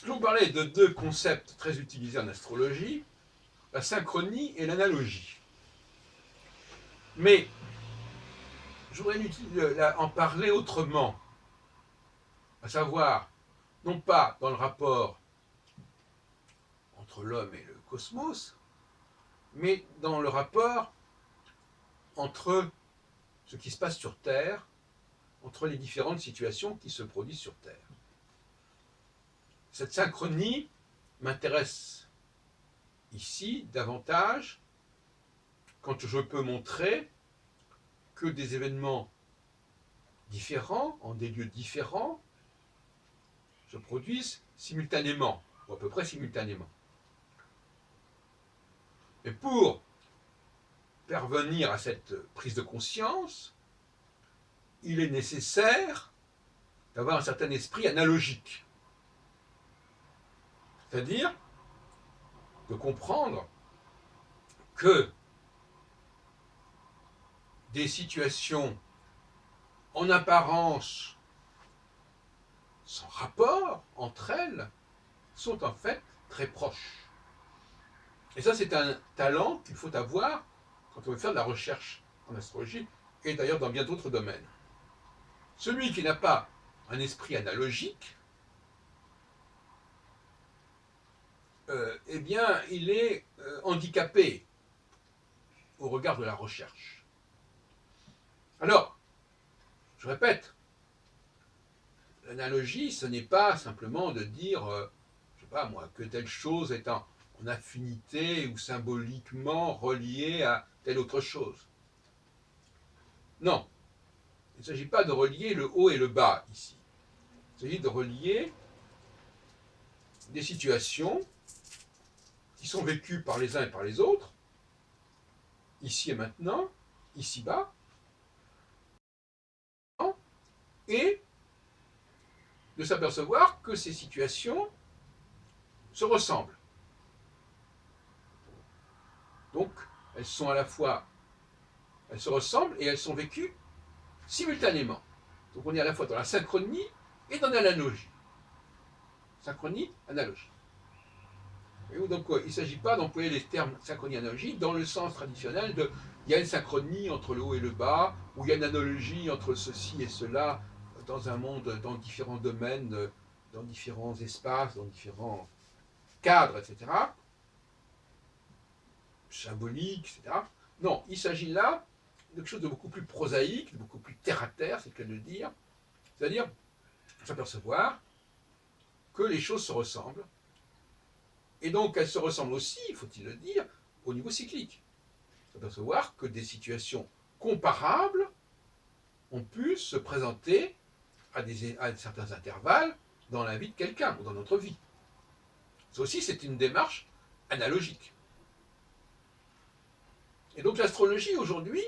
Je vais vous parler de deux concepts très utilisés en astrologie, la synchronie et l'analogie. Mais je voudrais en parler autrement, à savoir, non pas dans le rapport entre l'homme et le cosmos, mais dans le rapport entre ce qui se passe sur Terre, entre les différentes situations qui se produisent sur Terre. Cette synchronie m'intéresse ici davantage quand je peux montrer que des événements différents, en des lieux différents, se produisent simultanément, ou à peu près simultanément. Et pour parvenir à cette prise de conscience, il est nécessaire d'avoir un certain esprit analogique. C'est-à-dire de comprendre que des situations en apparence sans rapport entre elles sont en fait très proches. Et ça, c'est un talent qu'il faut avoir quand on veut faire de la recherche en astrologie et d'ailleurs dans bien d'autres domaines. Celui qui n'a pas un esprit analogique, eh bien, il est handicapé au regard de la recherche. Alors, je répète, l'analogie, ce n'est pas simplement de dire, je ne sais pas moi, que telle chose est en affinité ou symboliquement reliée à telle autre chose. Non, il ne s'agit pas de relier le haut et le bas ici. Il s'agit de relier des situations qui sont vécues par les uns et par les autres, ici et maintenant, ici-bas, et de s'apercevoir que ces situations se ressemblent. Donc, elles sont à la fois, elles se ressemblent et elles sont vécues simultanément. Donc, on est à la fois dans la synchronie et dans l'analogie. Synchronie, analogie. Et donc, il ne s'agit pas d'employer les termes synchronie et analogie dans le sens traditionnel de il y a une synchronie entre le haut et le bas, ou il y a une analogie entre ceci et cela dans un monde, dans différents domaines, dans différents espaces, dans différents cadres, etc., symboliques, etc. Non, il s'agit là de quelque chose de beaucoup plus prosaïque, de beaucoup plus terre-à-terre, c'est le cas de le dire, c'est-à-dire s'apercevoir que les choses se ressemblent, et donc elles se ressemblent aussi, faut-il le dire, au niveau cyclique. S'apercevoir que des situations comparables ont pu se présenter à certains intervalles dans la vie de quelqu'un ou dans notre vie. Ça aussi, c'est une démarche analogique. Et donc l'astrologie aujourd'hui,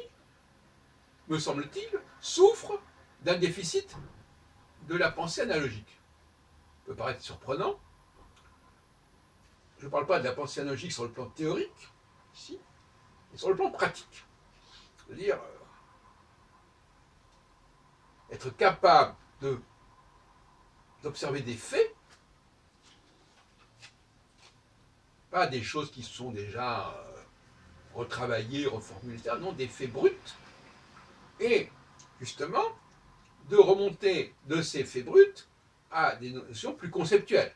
me semble-t-il, souffre d'un déficit de la pensée analogique. Ça peut paraître surprenant. Je ne parle pas de la pensée analogique sur le plan théorique, ici, mais sur le plan pratique. C'est-à-dire être capable d'observer des faits, pas des choses qui sont déjà retravaillées, reformulées, etc., non, des faits bruts, et justement de remonter de ces faits bruts à des notions plus conceptuelles.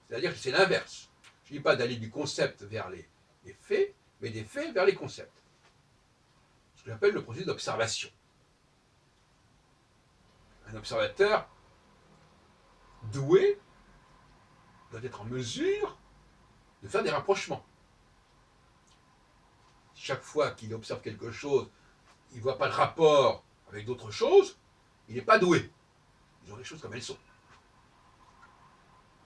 C'est-à-dire que c'est l'inverse. Je ne dis pas d'aller du concept vers les faits, mais des faits vers les concepts. Ce que j'appelle le processus d'observation. Un observateur doué doit être en mesure de faire des rapprochements. Chaque fois qu'il observe quelque chose, il ne voit pas le rapport avec d'autres choses, il n'est pas doué. Ils ont les choses comme elles sont.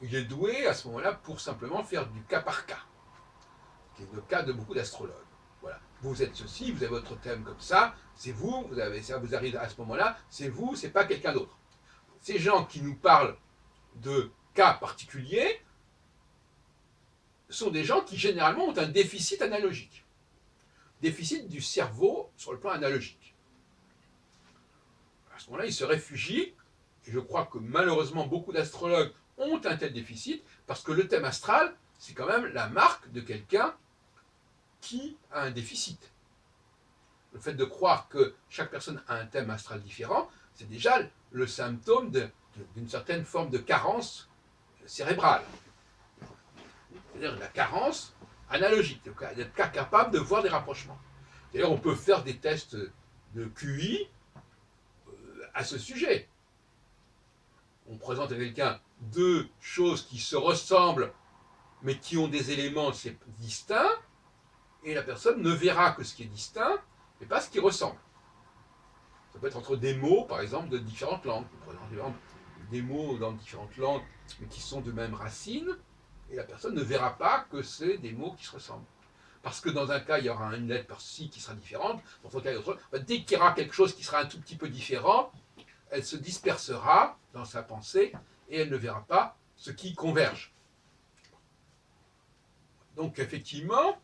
Il est doué à ce moment-là pour simplement faire du cas par cas, qui est le cas de beaucoup d'astrologues. Voilà. Vous êtes ceci, vous avez votre thème comme ça, c'est vous, ça vous arrive à ce moment-là, c'est vous, c'est pas quelqu'un d'autre. Ces gens qui nous parlent de cas particuliers sont des gens qui généralement ont un déficit analogique. Déficit du cerveau sur le plan analogique. À ce moment-là, ils se réfugient, et je crois que malheureusement beaucoup d'astrologues ont un tel déficit, parce que le thème astral, c'est quand même la marque de quelqu'un qui a un déficit. Le fait de croire que chaque personne a un thème astral différent, c'est déjà le symptôme d'une certaine forme de carence cérébrale. C'est-à-dire la carence analogique, d'être capable de voir des rapprochements. D'ailleurs, on peut faire des tests de QI à ce sujet. On présente à quelqu'un deux choses qui se ressemblent, mais qui ont des éléments distincts, et la personne ne verra que ce qui est distinct, mais pas ce qui ressemble. Ça peut être entre des mots, par exemple, de différentes langues. Par exemple, des mots dans différentes langues, mais qui sont de même racine, et la personne ne verra pas que c'est des mots qui se ressemblent. Parce que dans un cas, il y aura une lettre par-ci qui sera différente, dans l'autre cas, il y aura... dès qu'il y aura quelque chose qui sera un tout petit peu différent, elle se dispersera dans sa pensée, et elle ne verra pas ce qui converge. Donc effectivement,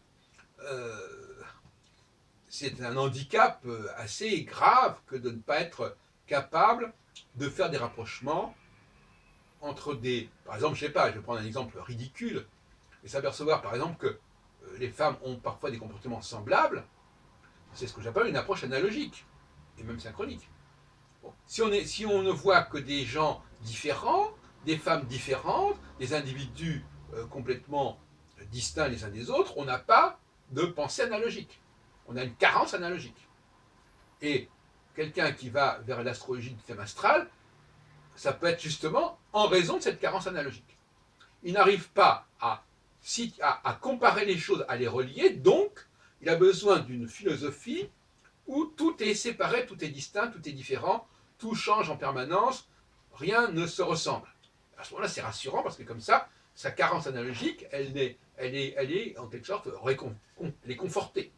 c'est un handicap assez grave que de ne pas être capable de faire des rapprochements entre des... Par exemple, je ne sais pas, je vais prendre un exemple ridicule, et s'apercevoir par exemple que les femmes ont parfois des comportements semblables, c'est ce que j'appelle une approche analogique, et même synchronique. Bon. Si on ne voit que des gens différents, des femmes différentes, des individus complètement distincts les uns des autres, on n'a pas de pensée analogique. On a une carence analogique. Et quelqu'un qui va vers l'astrologie du thème astral, ça peut être justement en raison de cette carence analogique. Il n'arrive pas à comparer les choses, à les relier, donc il a besoin d'une philosophie où tout est séparé, tout est distinct, tout est différent, tout change en permanence, rien ne se ressemble. À ce moment-là, c'est rassurant parce que comme ça, sa carence analogique, elle est en quelque sorte elle est confortée.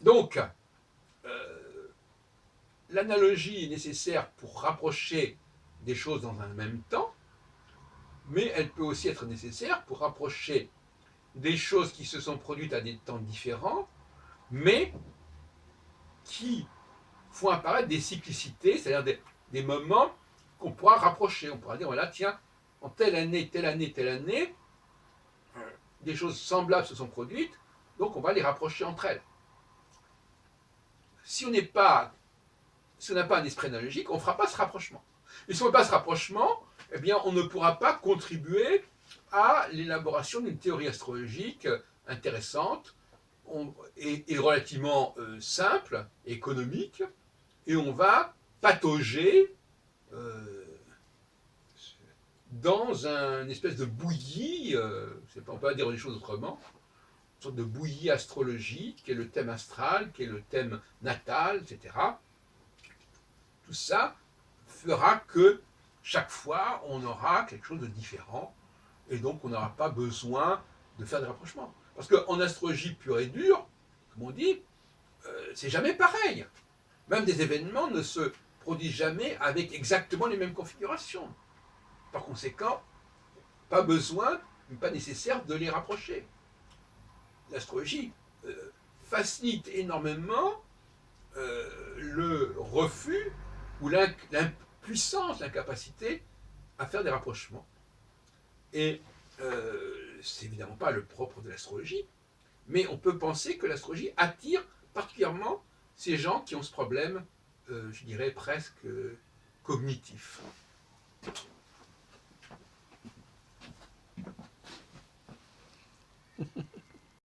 Donc, l'analogie est nécessaire pour rapprocher des choses dans un même temps, mais elle peut aussi être nécessaire pour rapprocher des choses qui se sont produites à des temps différents, mais qui font apparaître des cyclicités, c'est-à-dire des moments qu'on pourra rapprocher. On pourra dire, voilà, tiens, en telle année, des choses semblables se sont produites, donc on va les rapprocher entre elles. Si on n'a pas un esprit analogique, on ne fera pas ce rapprochement. Et si on ne fait pas ce rapprochement, eh bien, on ne pourra pas contribuer à l'élaboration d'une théorie astrologique intéressante et relativement simple, économique, et on va patauger dans une espèce de bouillie, on ne peut pas dire les choses autrement, une sorte de bouillie astrologique, qui est le thème astral, qui est le thème natal, etc. Tout ça fera que chaque fois, on aura quelque chose de différent, et donc on n'aura pas besoin de faire des rapprochements. Parce qu'en astrologie pure et dure, comme on dit, c'est jamais pareil. Même des événements ne se produisent jamais avec exactement les mêmes configurations. Par conséquent, pas besoin, pas nécessaire de les rapprocher. L'astrologie facilite énormément le refus ou l'impuissance, l'incapacité à faire des rapprochements. Et c'est évidemment pas le propre de l'astrologie, mais on peut penser que l'astrologie attire particulièrement ces gens qui ont ce problème, je dirais presque cognitif.